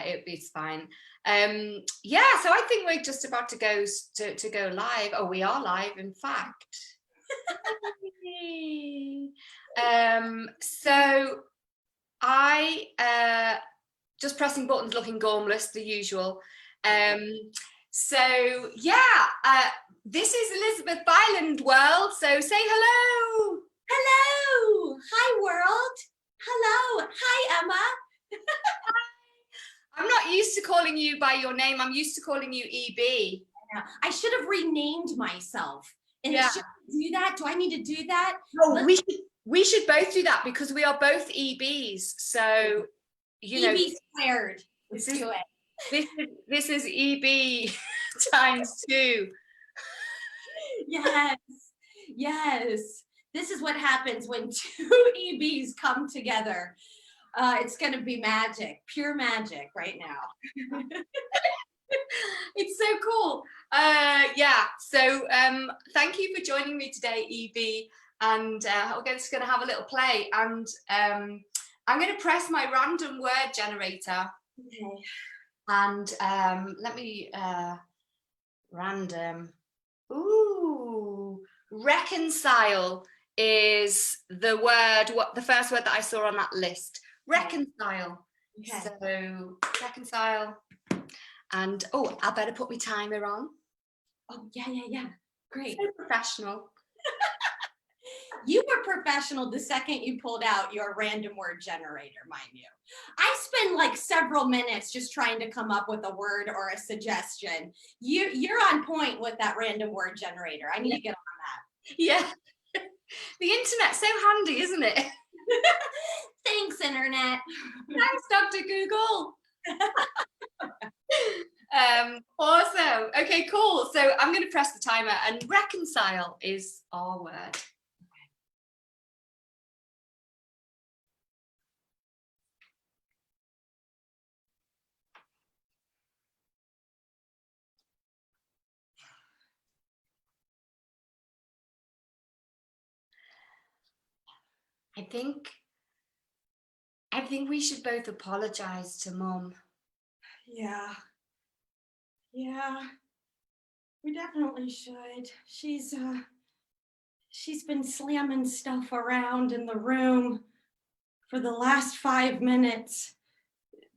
it's fine. Yeah, so I think we're just about to go live. Oh, we are live, in fact. So I just pressing buttons, looking gormless, the usual. So yeah, this is Elizabeth Byland world. So say hello. Hello. Hi world. Hello. Hi Emma. I'm not used to calling you by your name. I'm used to calling you EB. I should have renamed myself. And yeah. Should I do that? Do I need to do that? No, we should both do that because we are both EBs. So you know, EB squared. Let's do it. This is EB times 2. Yes. Yes. This is what happens when 2 EBs come together. It's going to be magic, pure magic right now. It's so cool. Yeah, so thank you for joining me today, EB, and we're just going to have a little play, and I'm going to press my random word generator. Okay. And let me random. Ooh, reconcile is the word, the first word that I saw on that list. Reconcile. Okay. So reconcile. And oh, I better put my timer on. Oh yeah. Great. So professional. You were professional the second you pulled out your random word generator, mind you. I spend like several minutes just trying to come up with a word or a suggestion. You're on point with that random word generator. I need to get on that. Yeah. The internet's so handy, isn't it? Thanks, internet. Thanks, Dr. Google. Awesome. Okay, cool. So I'm going to press the timer, and reconcile is our word. I think we should both apologize to Mum. Yeah, we definitely should. She's been slamming stuff around in the room for the last 5 minutes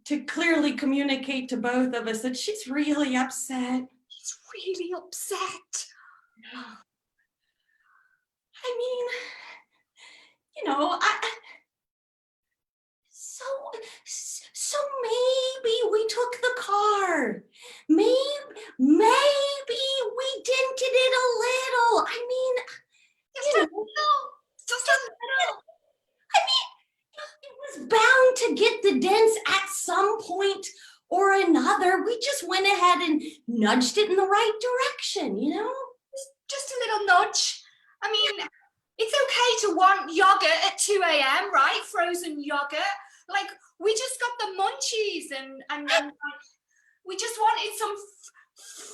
to clearly communicate to both of us that she's really upset. She's really upset. I mean, so maybe we took the car. Maybe we dented it a little. I mean, just a little. I mean, it was bound to get the dents at some point or another. We just went ahead and nudged it in the right direction, Just a little nudge. I mean, it's okay to want yogurt at 2 a.m., right? Frozen yogurt. Like, we just got the munchies and we just wanted some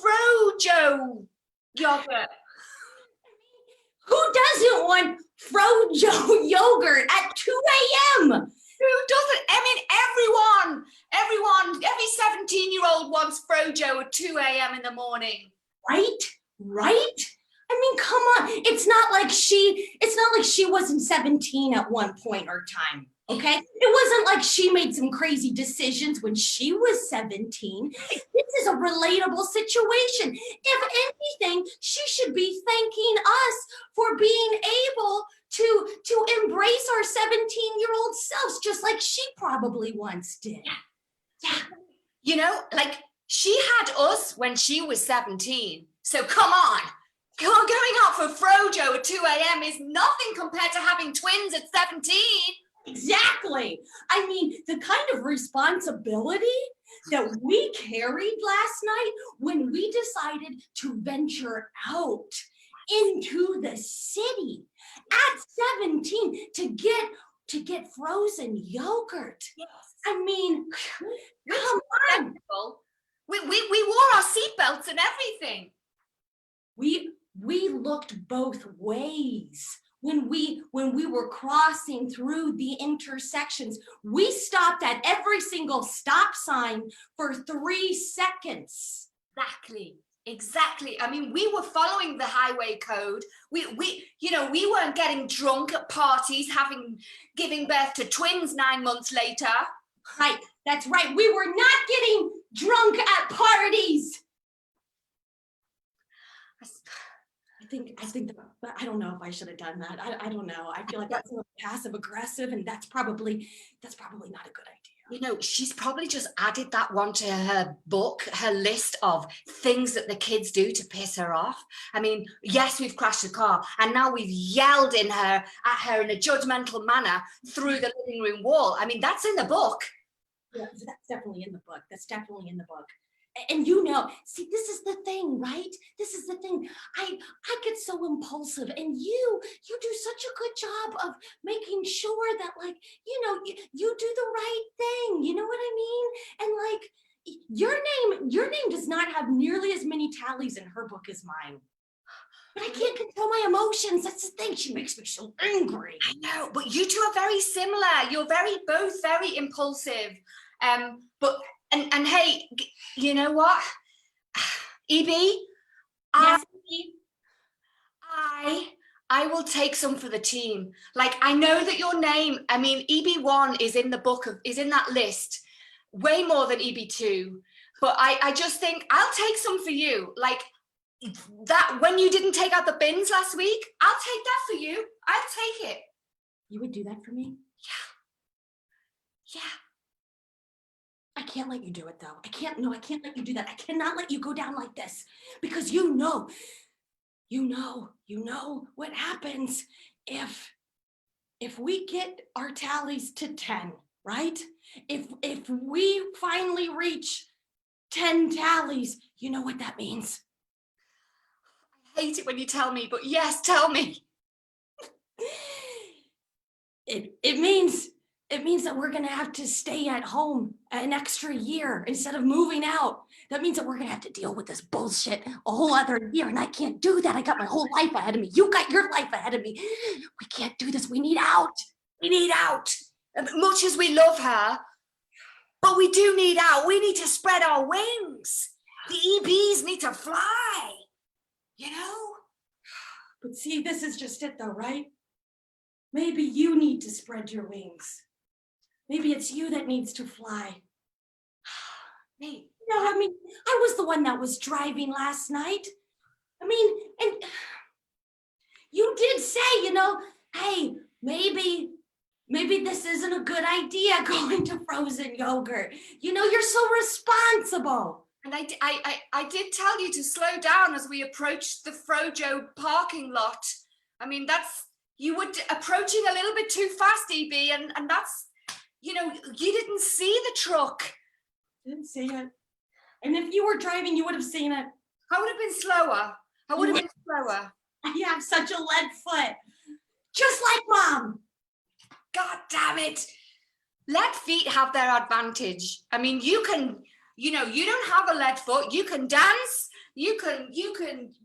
Frojo yogurt. Who doesn't want Frojo yogurt at 2 a.m.? Who doesn't? I mean, everyone, every 17-year-old wants Frojo at 2 a.m. in the morning. Right? I mean, come on. It's not like she wasn't 17 at one point or time. Okay? It wasn't like she made some crazy decisions when she was 17. This is a relatable situation. If anything, she should be thanking us for being able to embrace our 17-year-old selves, just like she probably once did. Yeah. Like, she had us when she was 17. So come on. Going out for Frojo at 2 a.m. is nothing compared to having twins at 17. Exactly. I mean, the kind of responsibility that we carried last night when we decided to venture out into the city at 17 to get frozen yogurt. Yes. I mean, come on. We wore our seatbelts and everything. We looked both ways. when we were crossing through the intersections, we stopped at every single stop sign for 3 seconds. Exactly. I mean, we were following the highway code. We weren't getting drunk at parties, giving birth to twins 9 months later. Right, that's right. We were not getting drunk at parties. I think that, I don't know if I should have done that. I don't know. I feel like that's a little passive aggressive, and that's probably not a good idea. She's probably just added that one to her book, her list of things that the kids do to piss her off. I mean, yes, we've crashed the car, and now we've yelled at her in a judgmental manner through the living room wall. I mean, that's in the book. Yeah, that's definitely in the book. And see, this is the thing, right? This is the thing. I get so impulsive, and you do such a good job of making sure that, like, you do the right thing. You know what I mean? And like, your name does not have nearly as many tallies in her book as mine. But I can't control my emotions. That's the thing. She makes me so angry. I know, but you two are very similar. You're both very impulsive. But hey, you know what, EB? Yes. I will take some for the team. Like, I know that your name, I mean, EB1 is in that list, way more than EB2. But I just think I'll take some for you. Like that, when you didn't take out the bins last week, I'll take that for you. I'll take it. You would do that for me? Yeah. I can't let you do it, though. I can't let you do that. I cannot let you go down like this, because you know what happens if we get our tallies to 10, right? If we finally reach 10 tallies, you know what that means? I hate it when you tell me, but yes, tell me. It means that we're gonna have to stay at home an extra year instead of moving out. That means that we're gonna have to deal with this bullshit a whole other year, and I can't do that. I got my whole life ahead of me. You got your life ahead of me. We can't do this. We need out. Much as we love her, but we do need out. We need to spread our wings. The EBs need to fly, But see, this is just it, though, right? Maybe you need to spread your wings. Maybe it's you that needs to fly. Me? I mean, I was the one that was driving last night. I mean, and you did say, hey, maybe this isn't a good idea, going to frozen yogurt. You're so responsible. And I did tell you to slow down as we approached the Frojo parking lot. I mean, you were approaching a little bit too fast, EB, and that's, you didn't see the truck. Didn't see it. And if you were driving, you would have seen it. I would have been slower. You have such a lead foot. Just like Mom. God damn it. Lead feet have their advantage. I mean, you don't have a lead foot. You can dance. You can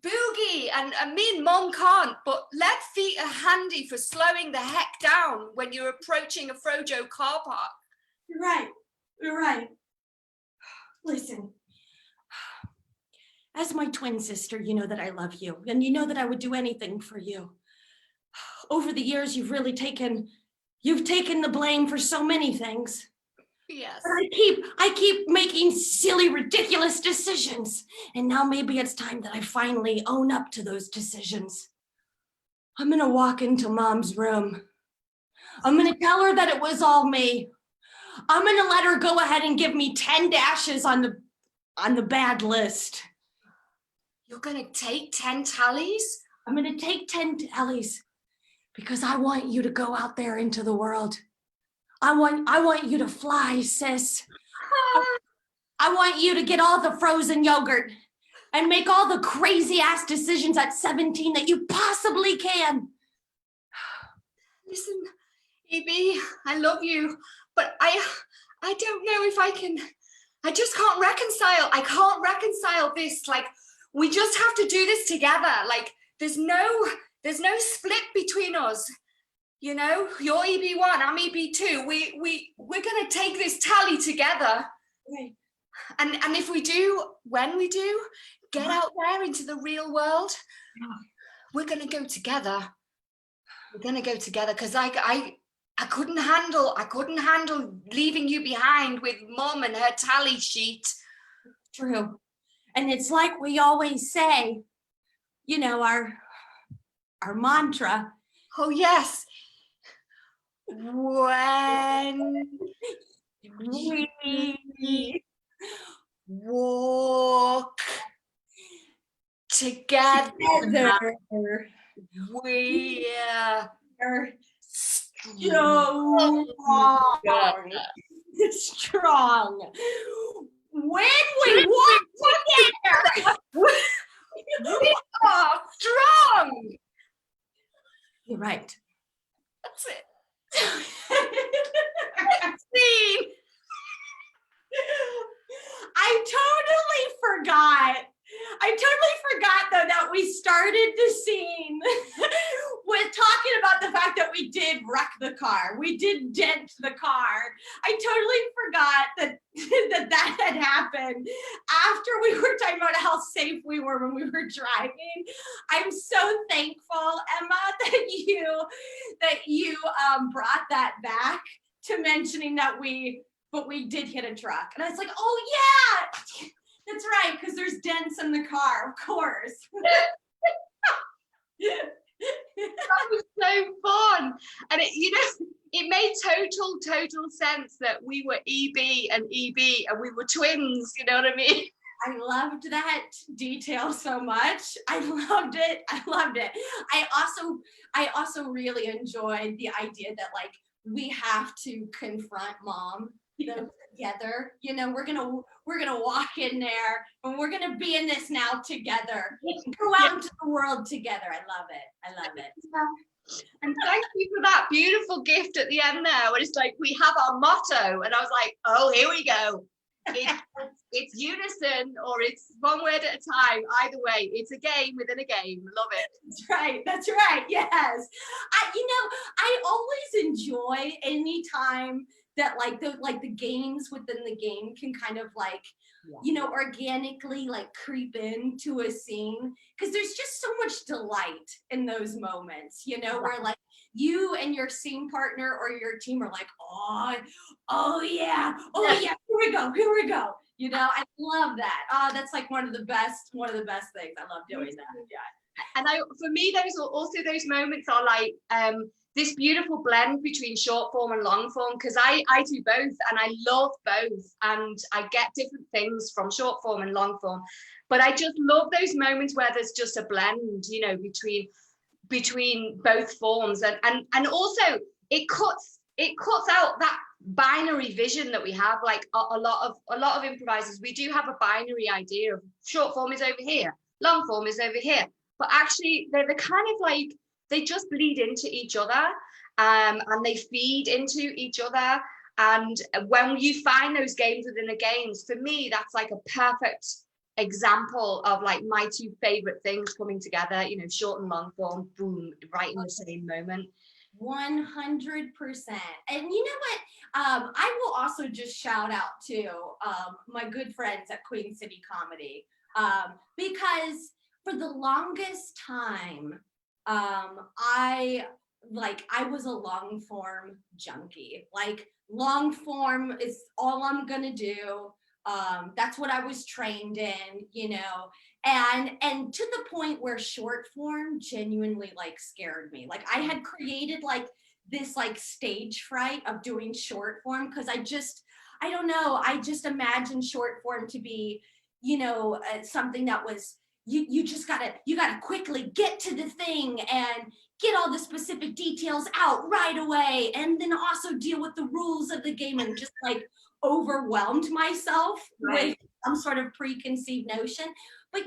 boogie, and me and Mom can't, but lead feet are handy for slowing the heck down when you're approaching a Frojo car park. You're right. Listen, as my twin sister, you know that I love you, and you know that I would do anything for you. Over the years, you've taken the blame for so many things. Yes. But I keep making silly, ridiculous decisions. And now maybe it's time that I finally own up to those decisions. I'm gonna walk into Mom's room. I'm gonna tell her that it was all me. I'm gonna let her go ahead and give me 10 dashes on the bad list. You're gonna take 10 tallies? I'm gonna take 10 tallies because I want you to go out there into the world. I want you to fly, sis. I want you to get all the frozen yogurt and make all the crazy ass decisions at 17 that you possibly can. Listen, EB, I love you, but I don't know if I can. I just can't reconcile. I can't reconcile this. Like, we just have to do this together. Like, there's no There's no split between us. You know, you're EB1, I'm EB2. We're gonna take this tally together. Right. And if we do, when we do, get out there into the real world, we're gonna go together. We're gonna go together, because I couldn't handle leaving you behind with Mom and her tally sheet. True. And it's like we always say, you know, our mantra. Oh yes. When we walk together, we're strong. When we walk together, we are strong. You're right. That's it. Scene. I totally forgot though that we started the scene with talking about the fact that we did wreck the car. We did dent the car. I totally forgot that had happened after we were talking about how safe we were when we were driving. I'm so thankful, Emma, that you brought that back to mentioning that we did hit a truck. And I was like, oh yeah, that's right, because there's dents in the car, of course. That was so fun. And it made total sense that we were EB and EB and we were twins, you know what I mean? I loved that detail so much. I loved it. I also really enjoyed the idea that like we have to confront Mom together. You know, we're gonna walk in there and we're gonna be in this now together. Go out into the world together. I love it. And thank you for that beautiful gift at the end there, where it's like we have our motto, and I was like, oh, here we go. It's unison, or it's one word at a time. Either way, it's a game within a game. Love it. That's right. Yes. I always enjoy any time that like the games within the game can kind of like, organically like creep into a scene, because there's just so much delight in those moments, where like you and your scene partner or your team are like, oh yeah, here we go. I love that. That's like one of the best things. I love doing that. Yeah. And for me, those moments are like this beautiful blend between short form and long form, because I do both and I love both, and I get different things from short form and long form, but I just love those moments where there's just a blend, between both forms, and also it cuts out that binary vision that we have. Like a lot of improvisers, we do have a binary idea of short form is over here, long form is over here, but actually they're kind of like, they just bleed into each other, and they feed into each other. And when you find those games within the games, for me, that's like a perfect example of like my two favorite things coming together, short and long form, boom, right in the same moment. 100%. And you know what? I will also just shout out to my good friends at Queen City Comedy, because for the longest time, I was a long form junkie. Like long form is all I'm gonna do. That's what I was trained in, and to the point where short form genuinely like scared me. Like I had created like this like stage fright of doing short form, because I don't know, I just imagined short form to be, something that was, you gotta quickly get to the thing and get all the specific details out right away, and then also deal with the rules of the game, and just like overwhelmed myself with some sort of preconceived notion. But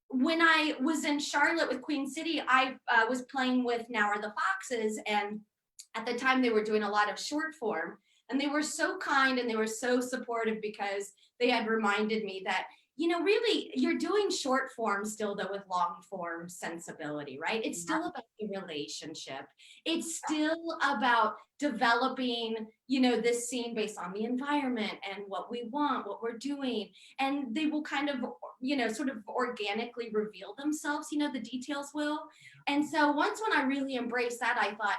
when I was in Charlotte with Queen City, I was playing with Now Are the Foxes, and at the time they were doing a lot of short form, and they were so kind and they were so supportive, because they had reminded me that really you're doing short form still though with long form sensibility, right? It's still about the relationship. It's still about developing, this scene based on the environment and what we want, what we're doing. And they will kind of, sort of organically reveal themselves, the details will. And so once when I really embraced that, I thought,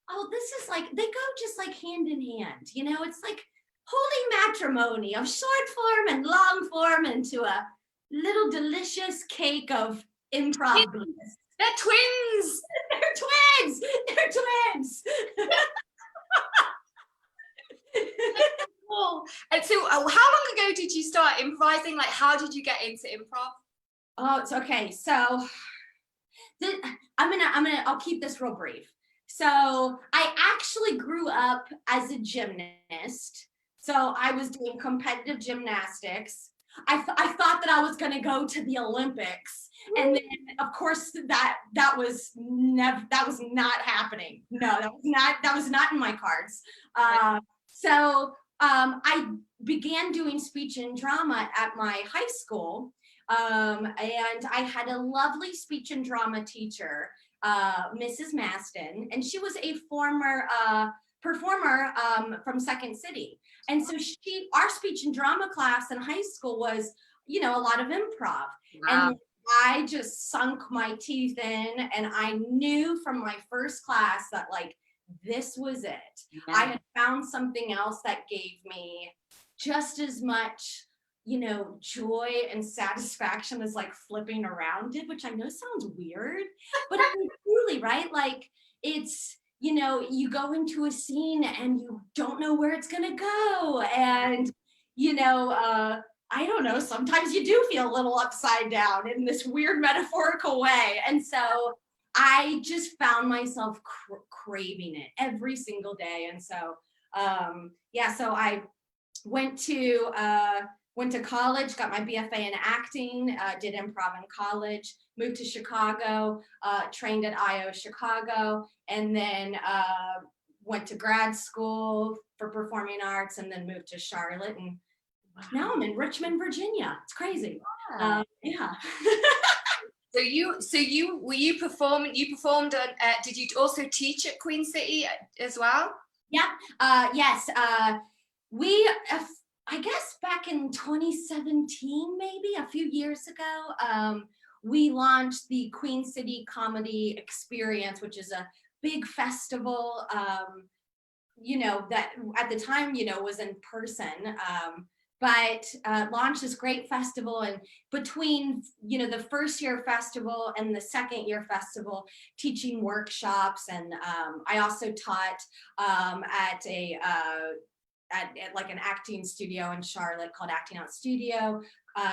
oh, this is like, they go just like hand in hand, it's like holy matrimony of short form and long form into a little delicious cake of improv bliss. They're twins. They're twins. They're twins. Cool. And so how long ago did you start improvising? Like, how did you get into improv? Oh, it's okay. So I'll keep this real brief. So I actually grew up as a gymnast. So I was doing competitive gymnastics. I thought that I was going to go to the Olympics, and then of course that was not happening. No, that was not in my cards. So I began doing speech and drama at my high school, and I had a lovely speech and drama teacher, Mrs. Maston, and she was a former performer from Second City. And so our speech and drama class in high school was, a lot of improv. Wow. And I just sunk my teeth in, and I knew from my first class that like, this was it. Yeah. I had found something else that gave me just as much, joy and satisfaction as like flipping around did, which I know sounds weird, but I mean, truly, right? Like it's, you go into a scene and you don't know where it's going to go. And, I don't know, sometimes you do feel a little upside down in this weird metaphorical way. And so I just found myself craving it every single day. And so, so I went to college, got my BFA in acting, did improv in college, moved to Chicago, trained at IO Chicago, and then went to grad school for performing arts, and then moved to Charlotte. And now I'm in Richmond, Virginia. It's crazy. Wow. Yeah. So you performed did you also teach at Queen City as well? Yeah. Yes. I guess back in 2017, maybe a few years ago, we launched the Queen City Comedy Experience, which is a big festival, that at the time, was in person, but launched this great festival. And between, the first year festival and the second year festival, teaching workshops. And I also taught at like an acting studio in Charlotte called Acting Out Studio,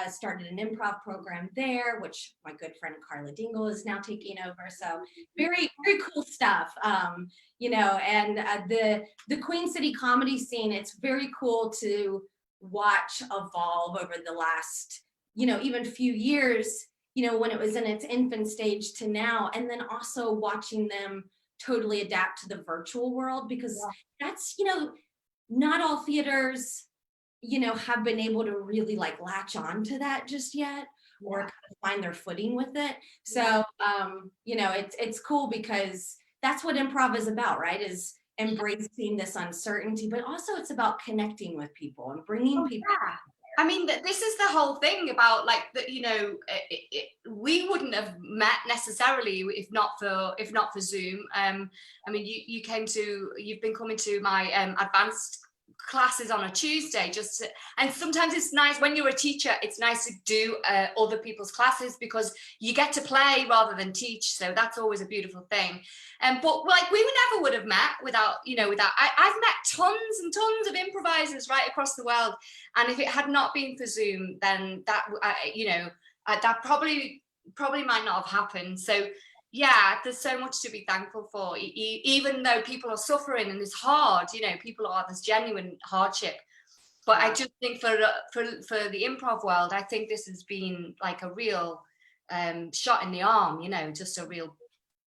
started an improv program there, which my good friend Karla Dingle is now taking over. So very, very cool stuff. And the Queen City comedy scene, it's very cool to watch evolve over the last, even few years, when it was in its infant stage to now, and then also watching them totally adapt to the virtual world, because that's, not all theaters, have been able to really like latch on to that just yet, or kind of find their footing with it. So, it's cool because that's what improv is about, right? Is embracing this uncertainty, but also it's about connecting with people and bringing people. Yeah. I mean, this is the whole thing about like that. We wouldn't have met necessarily if not for Zoom. I mean, you've been coming to my advanced classes on a Tuesday and sometimes it's nice when you're a teacher, it's nice to do other people's classes because you get to play rather than teach, so that's always a beautiful thing. But like we never would have met without I've met tons and tons of improvisers right across the world, and if it had not been for Zoom, then that that probably might not have happened. So yeah, there's so much to be thankful for, even though people are suffering and it's hard, there's genuine hardship. But I just think for the improv world, I think this has been like a real shot in the arm, just a real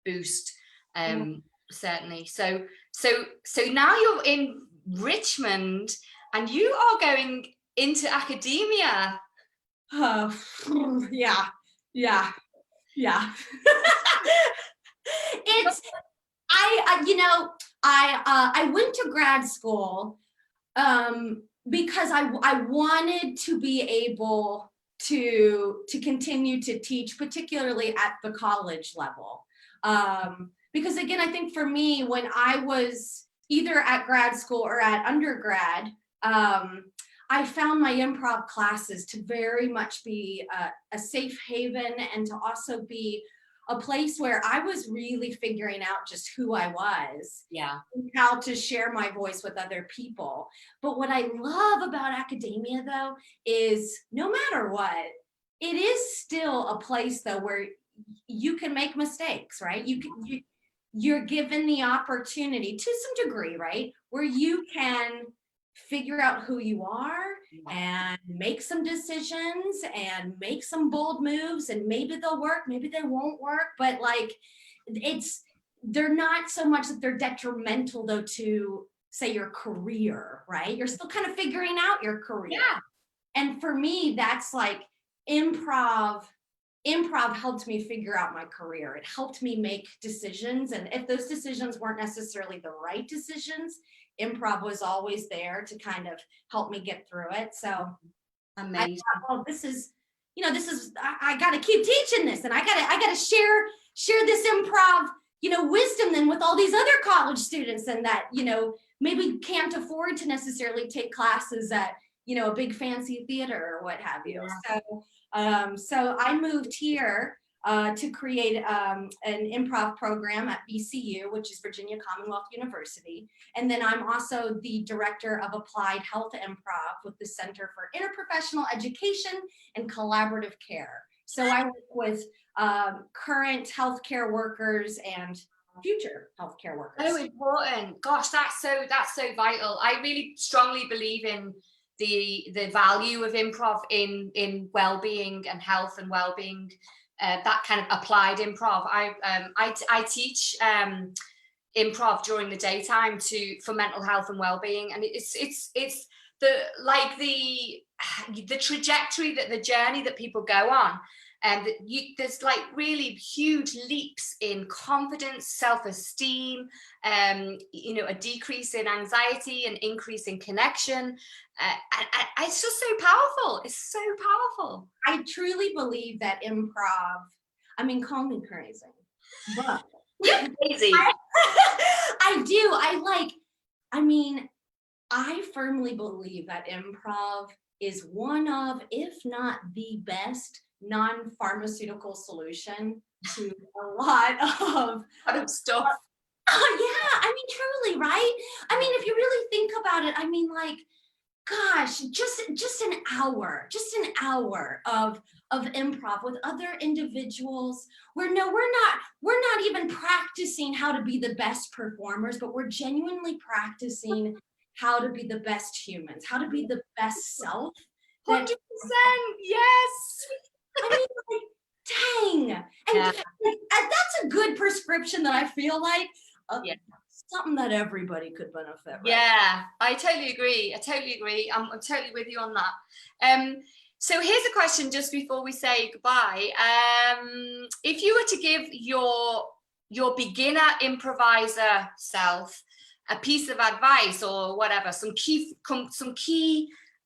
boost, certainly. So now you're in Richmond and you are going into academia. Yeah, yeah, yeah. It's I went to grad school because I wanted to be able to continue to teach, particularly at the college level. Because again, I think for me, when I was either at grad school or at undergrad, I found my improv classes to very much be a safe haven, and to also be a place where I was really figuring out just who I was. Yeah. And how to share my voice with other people. But what I love about academia, though, is no matter what, it is still a place, though, where you can make mistakes, right? You're given the opportunity to some degree, right? Where you can figure out who you are and make some decisions and make some bold moves, and maybe they'll work, maybe they won't work, but like they're not so much that they're detrimental, though, to say your career, right? You're still kind of figuring out your career. Yeah. And for me, that's like improv helped me figure out my career. It helped me make decisions, and if those decisions weren't necessarily the right decisions, improv was always there to kind of help me get through it. So Amazing. I thought, well, this is I got to keep teaching this, and I got to share this improv wisdom then with all these other college students, and that maybe can't afford to necessarily take classes at a big fancy theater or what have you. Yeah. So I moved here to create an improv program at VCU, which is Virginia Commonwealth University. And then I'm also the director of applied health improv with the Center for Interprofessional Education and Collaborative Care. So I work with current healthcare workers and future healthcare workers. Oh, important. Gosh, that's so vital. I really strongly believe in the value of improv in well-being and health and well-being. That kind of applied improv. I teach improv during the daytime for mental health and well-being, and it's the trajectory, that the journey that people go on, and there's like really huge leaps in confidence, self-esteem, a decrease in anxiety, an increase in connection. It's just so powerful. It's so powerful. I truly believe that improv, call me crazy, but you're crazy. I do. I firmly believe that improv is one of, if not the best, non-pharmaceutical solution to a lot of stuff. Yeah, truly, right? If you really think about it, gosh, just an hour of improv with other individuals, where we're not even practicing how to be the best performers, but we're genuinely practicing how to be the best humans, how to be the best self. 100%, yes. Dang. And that's a good prescription that I feel like something that everybody could benefit. Right? Yeah, I totally agree. I'm totally with you on that. So here's a question just before we say goodbye. If you were to give your beginner improviser self a piece of advice or whatever, some key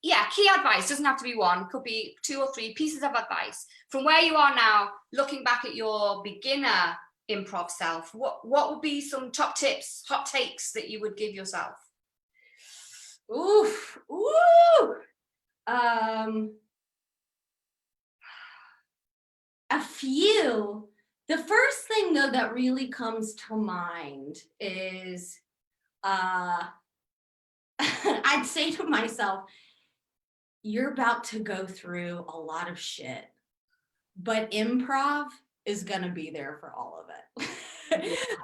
advice, doesn't have to be one, could be 2 or 3 pieces of advice from where you are now, looking back at your beginner improv self, what would be some top tips, hot takes that you would give yourself? Ooh. A few. The first thing, though, that really comes to mind is I'd say to myself, you're about to go through a lot of shit, but improv is gonna be there for all of it.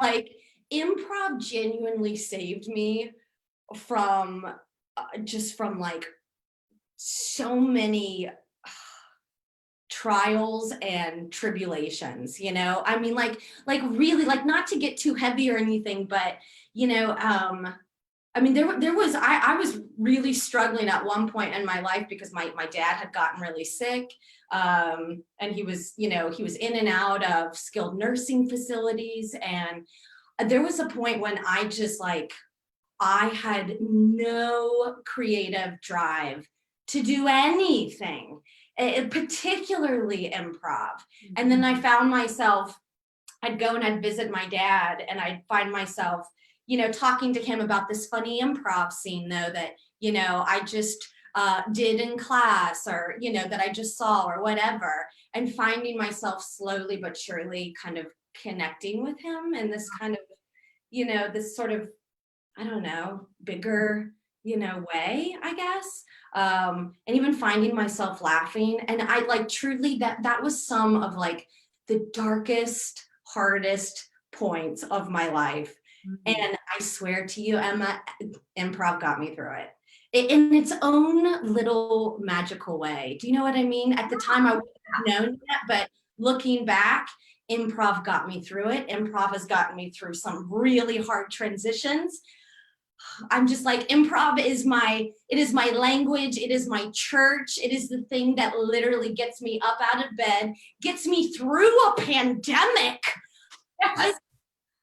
Like, improv genuinely saved me from like so many trials and tribulations, like really, like, not to get too heavy or anything, but I mean, I was really struggling at one point in my life because my dad had gotten really sick. And he was in and out of skilled nursing facilities. And there was a point when I had no creative drive to do anything, particularly improv. And then I found myself, I'd go and I'd visit my dad, and I'd find myself, talking to him about this funny improv scene, though, that, I just did in class, or, that I just saw, or whatever, and finding myself slowly but surely kind of connecting with him in this kind of, this sort of, I don't know, bigger, way, I guess. And even finding myself laughing. And I truly, that was some of the darkest, hardest points of my life. Mm-hmm. And I swear to you, Emma, improv got me through it in its own little magical way. Do you know what I mean? At the time, I wouldn't have known that, but looking back, improv got me through it. Improv has gotten me through some really hard transitions. I'm just improv is my language. It is my church. It is the thing that literally gets me up out of bed, gets me through a pandemic. Yes.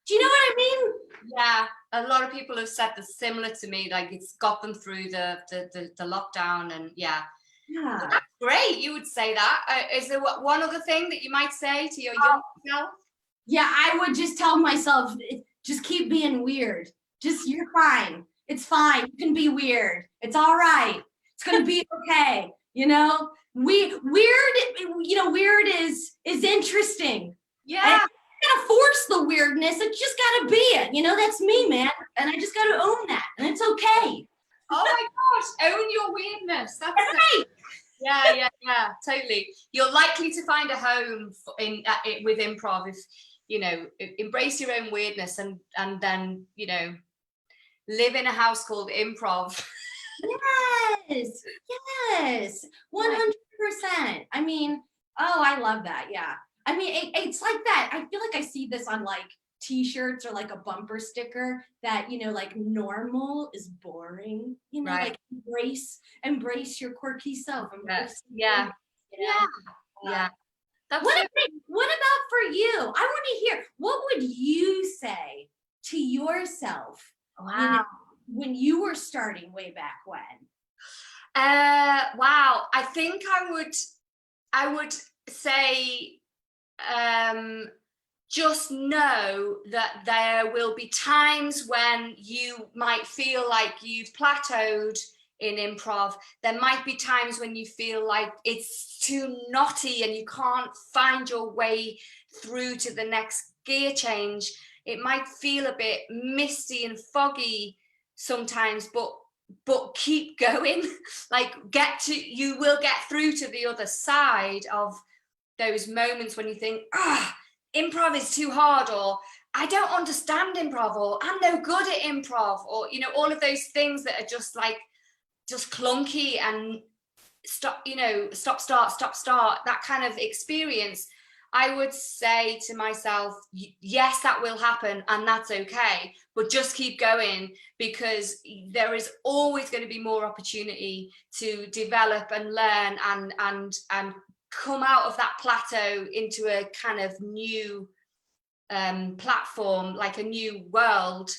Do you know what I mean? Yeah, a lot of people have said the similar to me, it's got them through the lockdown. And yeah. Well, that's great. You would say that. Is there one other thing that you might say to your young self? Yeah, I would just tell myself, just keep being weird. You're fine. It's fine. You can be weird. It's all right. It's going to be okay. Weird is interesting. Yeah. And gotta force the weirdness. It just gotta be it. That's me, man. And I just gotta own that. And it's okay. Oh my gosh, own your weirdness. That's right. Yeah, totally. You're likely to find a home with improv if embrace your own weirdness and then live in a house called improv. Yes, 100%. I mean, I love that. Yeah. I mean, it's like that. I feel like I see this on t-shirts or a bumper sticker that, normal is boring, right. Embrace your quirky self. Yeah. What about for you? I want to hear, what would you say to yourself when you were starting way back when? Wow. I think I would say, just know that there will be times when you might feel like you've plateaued in improv. There might be times when you feel like it's too knotty and you can't find your way through to the next gear change. It might feel a bit misty and foggy sometimes, but keep going. You will get through to the other side of those moments when you think, improv is too hard, or I don't understand improv, or I'm no good at improv, or all of those things that are just clunky and stop start, that kind of experience. I would say to myself, yes, that will happen, and that's okay, but just keep going, because there is always going to be more opportunity to develop and learn and come out of that plateau into a kind of new platform, like a new world.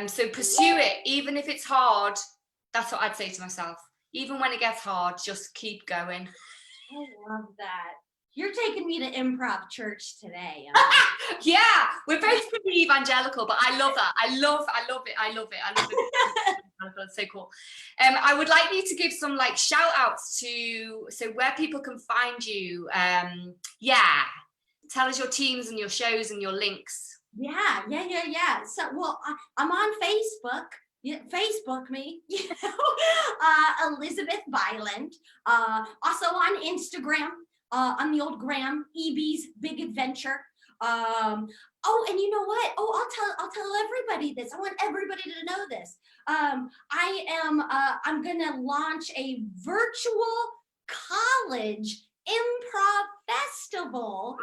So pursue it, even if it's hard. That's what I'd say to myself. Even when it gets hard, just keep going. I love that. You're taking me to improv church today. Yeah, we're both pretty evangelical, but I love that. I love it. That's so cool. I would like you to give some shout outs to where people can find you. Tell us your teams and your shows and your links. Yeah. So, I'm on Facebook. Yeah, Facebook me, Elizabeth Byland. Also on Instagram, on the old gram, EB's Big Adventure. And you know what? I'll tell everybody this. I want everybody to know this. I'm gonna launch a virtual college improv festival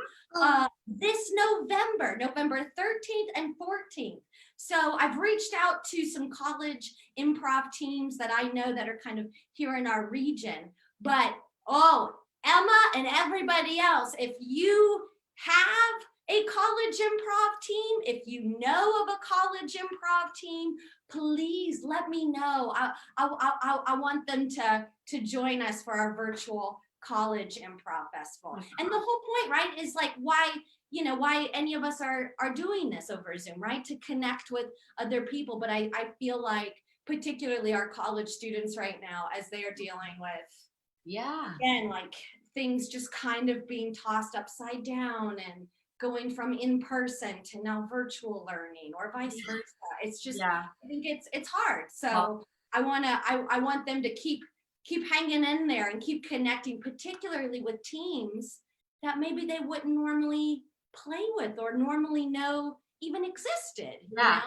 this November 13th and 14th. So I've reached out to some college improv teams that I know that are kind of here in our region. But Emma and everybody else, if you have a college improv team, if you know of a college improv team, please let me know. I want them to join us for our virtual college improv festival. And the whole point, right, is like why any of us are doing this over Zoom, right? To connect with other people. But I feel like particularly our college students right now, as they are dealing with, again, like things just kind of being tossed upside down and going from in person to now virtual learning or vice versa. It's just, I think it's hard. So I want them to keep hanging in there and keep connecting, particularly with teams that maybe they wouldn't normally play with or normally know even existed. Yeah,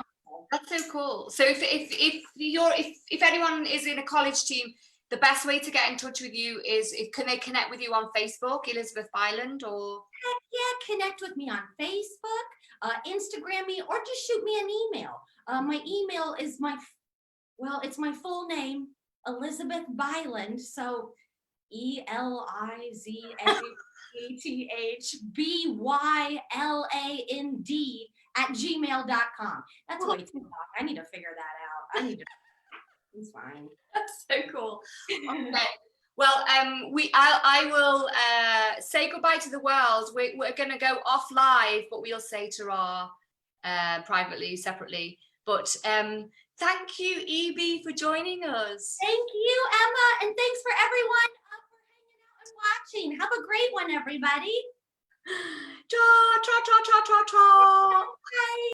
that's so cool. So if anyone is in a college team, the best way to get in touch with you is, can they connect with you on Facebook, Elizabeth Byland, or? Yeah, connect with me on Facebook, Instagram me, or just shoot me an email. My email is it's my full name, Elizabeth Byland. So ELIZABYLAND@gmail.com. That's way too long. I need to figure that out. It's fine. That's so cool. Okay. Well, I will say goodbye to the world. We're going to go off live, but we'll say to our privately, separately. But thank you, Evie, for joining us. Thank you, Emma, and thanks for everyone for hanging out and watching. Have a great one, everybody. Cha cha cha cha cha cha. Bye.